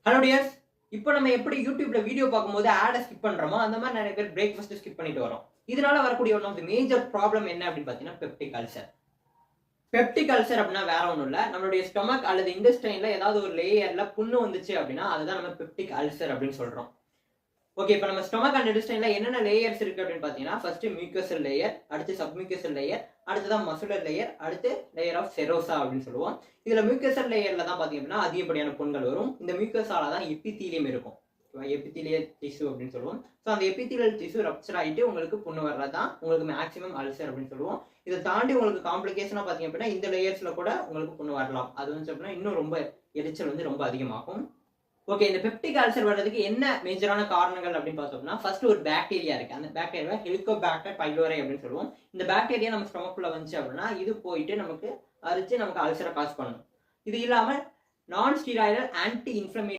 Hello tears, இப்போ நம்ம எப்படி யூடியூப்ல வீடியோ பார்க்கும்போது ஆடை ஸ்கிப் பண்றோமோ அந்த மாதிரி நிறைய பேர் பிரேக்ஃபாஸ்ட் ஸ்கிப் பண்ணிட்டு வரோம். இதனால வரக்கூடிய one of the major problem என்ன அப்படின்னு பார்த்தீங்கன்னா பெப்டிக் அல்சர். பெப்டிக் அல்சர் அப்படின்னா வேற ஒன்றும் இல்லை, நம்மளுடைய ஸ்டொமக் அல்லது இண்டஸ்ட்ரைன்ல ஏதாவது ஒரு லேயர்ல புண்ணு வந்துச்சு அப்படின்னா அதுதான் நம்ம பெப்டிக் அல்சர் அப்படின்னு சொல்றோம். ஓகே, இப்போ நம்ம ஸ்டொமக் அண்ட் இண்டஸ்ட்ரைன்ல என்னென்ன லேயர்ஸ் இருக்கு அப்படின்னு பார்த்தீங்கன்னா ஃபர்ஸ்ட் மியூக்கசல் லேயர், அடுத்து சப்மியூக்கசல் லேயர், அடுத்ததான் மசுலர் லேயர், அடுத்து லேயர் ஆஃப் செரோசா அப்படின்னு சொல்லுவோம். இதுல மியூக்கசல் லேயர்ல தான் பாத்தீங்க அப்படின்னா அதிகப்படியான புண்கள் வரும். இந்த மியூக்கஸால தான் எபித்தீலியம் இருக்கும், எபித்தீலியல் டிஷ்யூ அப்படின்னு சொல்லுவோம். ஸோ அந்த எபித்தீலியல் டிஷ்யூ ரப்சர் ஆகிட்டு உங்களுக்கு புண்ணு வர்றதான் உங்களுக்கு மேக்ஸிமம் அல்சர் அப்படின்னு சொல்லுவோம். இதை தாண்டி உங்களுக்கு காம்ப்ளிகேஷனா பாத்தீங்க அப்படின்னா இந்த லேயர்ஸ்ல கூட உங்களுக்கு புண்ணு வரலாம். அது வந்து அப்படின்னா இன்னும் ரொம்ப எரிச்சல் வந்து ரொம்ப அதிகமாகும். ஓகே, இந்த பெப்டிக் அல்சர் வர்றதுக்கு என்ன மேஜரான காரணங்கள் அப்படின்னு பார்த்தோம்னா ஃபர்ஸ்ட் ஒரு பாக்டீரியா இருக்கு. அந்த பாக்டீரியா ஹெலிகோபாக்டர் பைலோரி அப்படின்னு சொல்லுவோம். இந்த பாக்டீரியா நம்ம ஸ்டொமக்குள்ள வந்துச்சு அப்படின்னா இது போயிட்டு நமக்கு அரிச்சு நமக்கு அல்சரை காஸ் பண்ணும். இது இல்லாம நான் ஸ்டீராய்டல் ஆன்டி இன்ஃப்ளமேட்டரி